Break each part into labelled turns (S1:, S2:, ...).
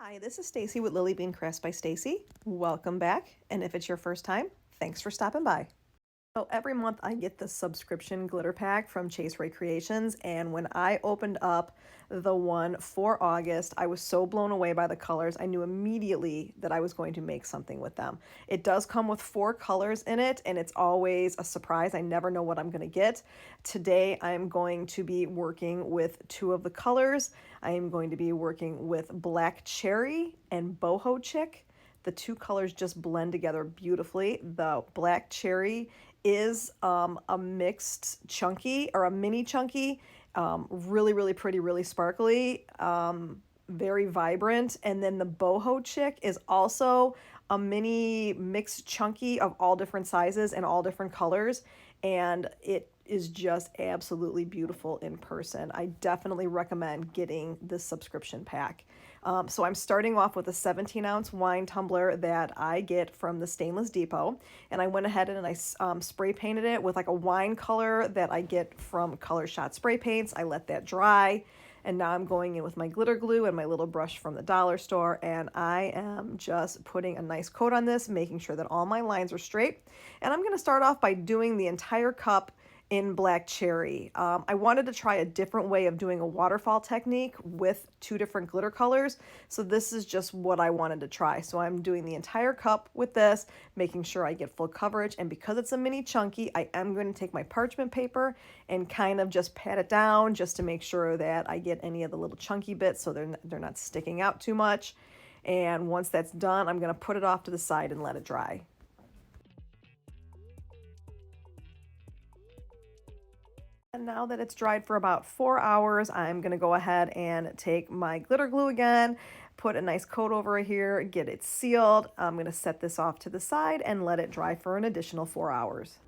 S1: Hi, this is Stacy with Lily Bean Crafts by Stacy. Welcome back, and if it's your first time, thanks for stopping by. So every month I get the subscription glitter pack from Rae Creations, and when I opened up the one for August, I was so blown away by the colors. I knew immediately that I was going to make something with them. It does come with 4 colors in it, and it's always a surprise. I never know what I'm going to get. Today I'm going to be working with 2 of the colors. I am going to be working with Black Cherry and Boho Chick. The 2 colors just blend together beautifully. The Black Cherry is a mixed chunky or a mini chunky, really pretty, really sparkly, very vibrant. And then the Boho Chick is also a mini mixed chunky of all different sizes and all different colors, and it is just absolutely beautiful in person. I definitely recommend getting this subscription pack. So I'm starting off with a 17-ounce wine tumbler that I get from the Stainless Depot, and I went ahead and I spray painted it with like a wine color that I get from Colorshot spray paints. I let that dry, and now I'm going in with my glitter glue and my little brush from the dollar store, and I am just putting a nice coat on this, making sure that all my lines are straight. And I'm going to start off by doing the entire cup in Black Cherry. I wanted to try a different way of doing a waterfall technique with 2 different glitter colors, so this is just what I wanted to try. So I'm doing the entire cup with this, making sure I get full coverage, and because it's a mini chunky, I am going to take my parchment paper and kind of just pat it down just to make sure that I get any of the little chunky bits so they're not sticking out too much. And once that's done, I'm going to put it off to the side and let it dry. And now that it's dried for about 4 hours, I'm going to go ahead and take my glitter glue again, put a nice coat over here, get it sealed. I'm going to set this off to the side and let it dry for an additional 4 hours.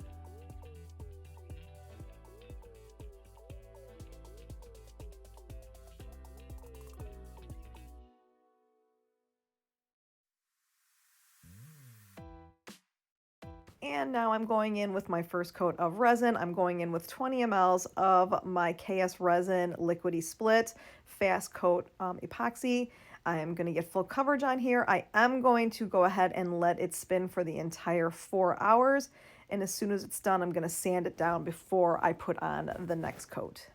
S1: And now I'm going in with my first coat of resin. I'm going in with 20 mLs of my KS Resin Liquidy Split Fast Coat Epoxy. I am going to get full coverage on here. I am going to go ahead and let it spin for the entire 4 hours. And as soon as it's done, I'm going to sand it down before I put on the next coat.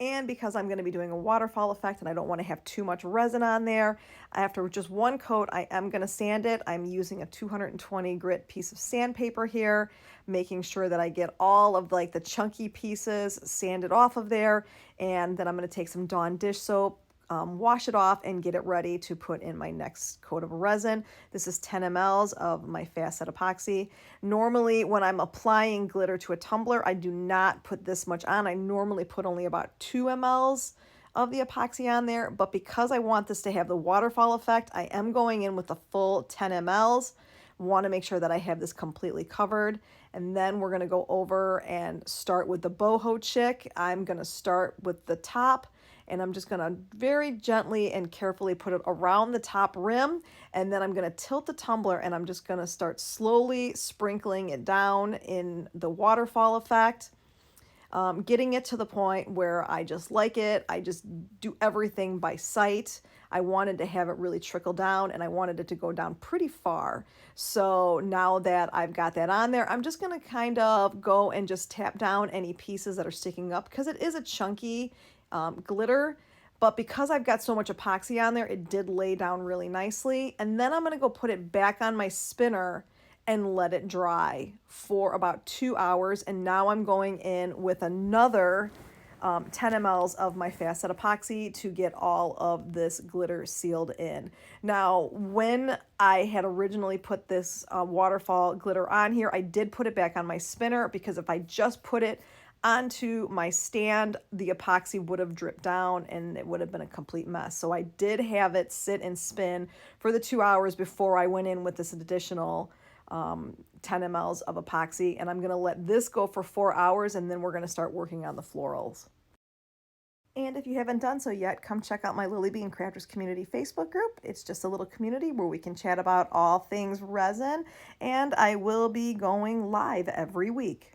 S1: And because I'm going to be doing a waterfall effect and I don't want to have too much resin on there, after just 1 coat, I am going to sand it. I'm using a 220 grit piece of sandpaper here, making sure that I get all of like the chunky pieces sanded off of there. And then I'm going to take some Dawn dish soap, wash it off, and get it ready to put in my next coat of resin. This is 10 mLs of my fast set epoxy. Normally when I'm applying glitter to a tumbler, I do not put this much on. I normally put only about 2 mLs of the epoxy on there, but because I want this to have the waterfall effect, I am going in with the full 10 mLs. Want to make sure that I have this completely covered. And then we're going to go over and start with the Boho Chick. I'm going to start with the top, and I'm just going to very gently and carefully put it around the top rim, and then I'm going to tilt the tumbler, and I'm just going to start slowly sprinkling it down in the waterfall effect, getting it to the point where I just like it. I just do everything by sight. I wanted to have it really trickle down, and I wanted it to go down pretty far. So now that I've got that on there, I'm just going to kind of go and just tap down any pieces that are sticking up, because it is a chunky glitter, but because I've got so much epoxy on there, it did lay down really nicely. And then I'm going to go put it back on my spinner and let it dry for about 2 hours. And now I'm going in with another 10 mLs of my fast set epoxy to get all of this glitter sealed in. Now, when I had originally put this waterfall glitter on here, I did put it back on my spinner, because if I just put it onto my stand, the epoxy would have dripped down and it would have been a complete mess. So I did have it sit and spin for the 2 hours before I went in with this additional 10 mLs of epoxy, and I'm going to let this go for 4 hours, and then we're going to start working on the florals. And if you haven't done so yet, come check out my Lily Bean Crafters Community Facebook group. It's just a little community where we can chat about all things resin, and I will be going live every week.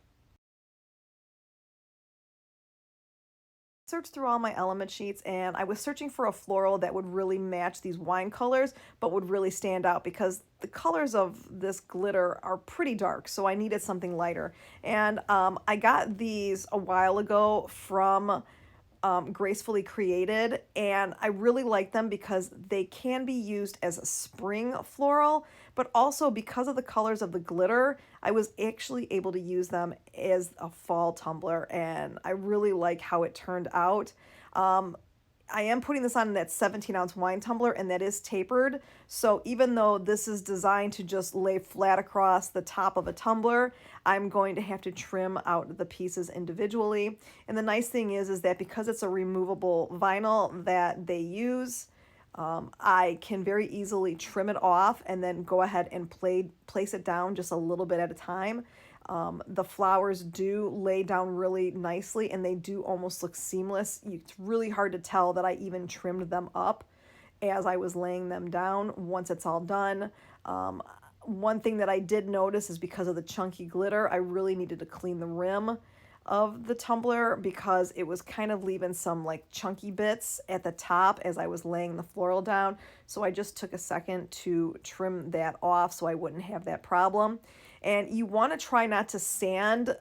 S1: Searched through all my element sheets, and I was searching for a floral that would really match these wine colors but would really stand out, because the colors of this glitter are pretty dark, so I needed something lighter. And I got these a while ago from Gracefully Created, and I really like them because they can be used as a spring floral, but also because of the colors of the glitter, I was actually able to use them as a fall tumbler, and I really like how it turned out. I am putting this on that 17-ounce wine tumbler, and that is tapered. So even though this is designed to just lay flat across the top of a tumbler, I'm going to have to trim out the pieces individually. And the nice thing is that because it's a removable vinyl that they use, I can very easily trim it off and then go ahead and place it down just a little bit at a time. The flowers do lay down really nicely, and they do almost look seamless. It's really hard to tell that I even trimmed them up as I was laying them down once it's all done. One thing that I did notice is because of the chunky glitter, I really needed to clean the rim of the tumbler because it was kind of leaving some like chunky bits at the top as I was laying the floral down. So I just took a second to trim that off so I wouldn't have that problem. And you want to try not to sand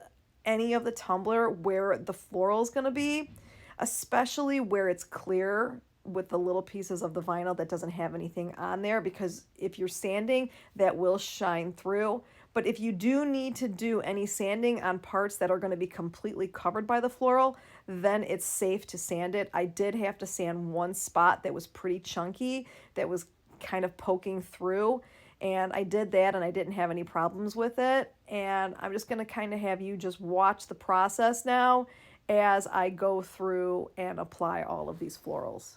S1: any of the tumbler where the floral is going to be, especially where it's clear with the little pieces of the vinyl that doesn't have anything on there, because if you're sanding, that will shine through. But if you do need to do any sanding on parts that are going to be completely covered by the floral, then it's safe to sand it. I did have to sand one spot that was pretty chunky, that was kind of poking through. And I did that, and I didn't have any problems with it. And I'm just going to kind of have you just watch the process now as I go through and apply all of these florals.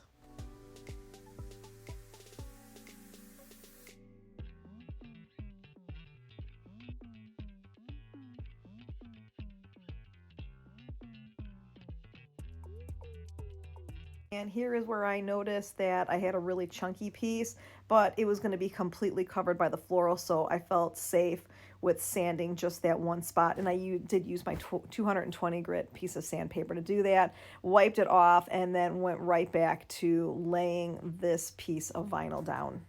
S1: And here is where I noticed that I had a really chunky piece, but it was going to be completely covered by the floral, so I felt safe with sanding just that one spot. And I did use my 220 grit piece of sandpaper to do that, wiped it off, and then went right back to laying this piece of vinyl down.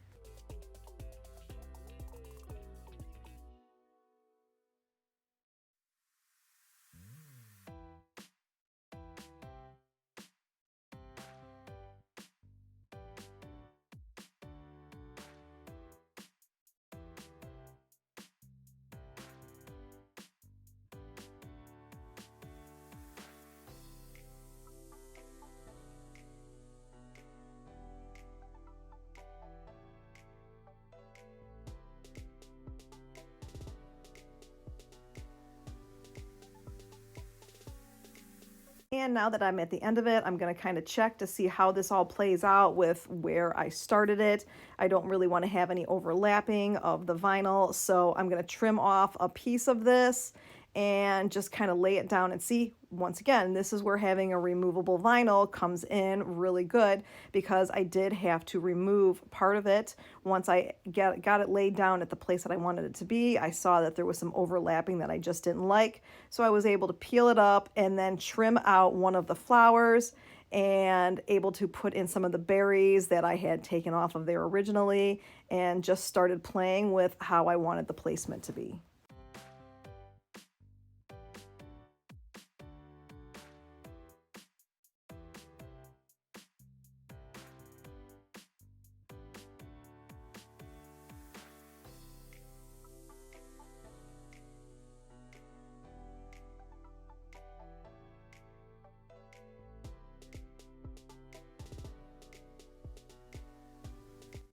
S1: And now that I'm at the end of it, I'm going to kind of check to see how this all plays out with where I started it. I don't really want to have any overlapping of the vinyl, so I'm going to trim off a piece of this and just kind of lay it down and see. Once again, this is where having a removable vinyl comes in really good, because I did have to remove part of it. Once I got it laid down at the place that I wanted it to be, I saw that there was some overlapping that I just didn't like. So I was able to peel it up and then trim out one of the flowers, and able to put in some of the berries that I had taken off of there originally, and just started playing with how I wanted the placement to be.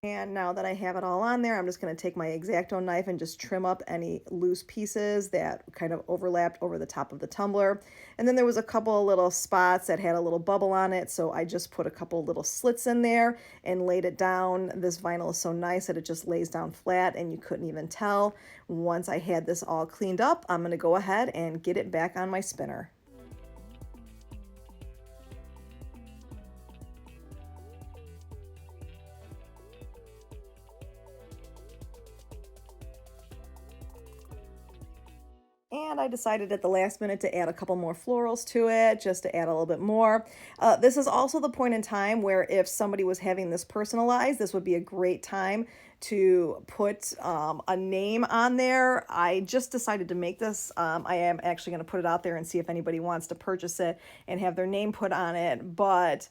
S1: And now that I have it all on there, I'm just going to take my X-Acto knife and just trim up any loose pieces that kind of overlapped over the top of the tumbler. And then there was a couple of little spots that had a little bubble on it, so I just put a couple little slits in there and laid it down. This vinyl is so nice that it just lays down flat and you couldn't even tell. Once I had this all cleaned up, I'm going to go ahead and get it back on my spinner. And I decided at the last minute to add a couple more florals to it, just to add a little bit more. This is also the point in time where if somebody was having this personalized, this would be a great time to put a name on there. I just decided to make this. I am actually going to put it out there and see if anybody wants to purchase it and have their name put on it. But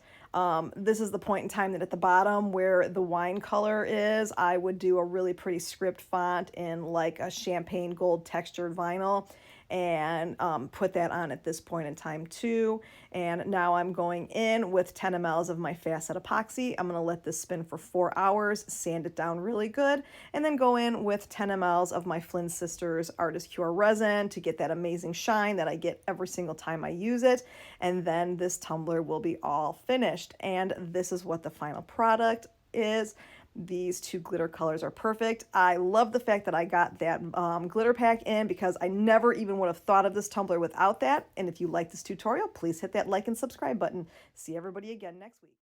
S1: this is the point in time that at the bottom where the wine color is, I would do a really pretty script font in like a champagne gold textured vinyl and put that on at this point in time too. And now I'm going in with 10 mLs of my facet epoxy. I'm going to let this spin for 4 hours, sand it down really good, and then go in with 10 mLs of my Flynn Sisters Artist Cure resin to get that amazing shine that I get every single time I use it. And then this tumbler will be all finished. And this is what the final product is. These two glitter colors are perfect. I love the fact that I got that glitter pack in because I never even would have thought of this tumbler without that. And if you like this tutorial, please hit that like and subscribe button. See everybody again next week.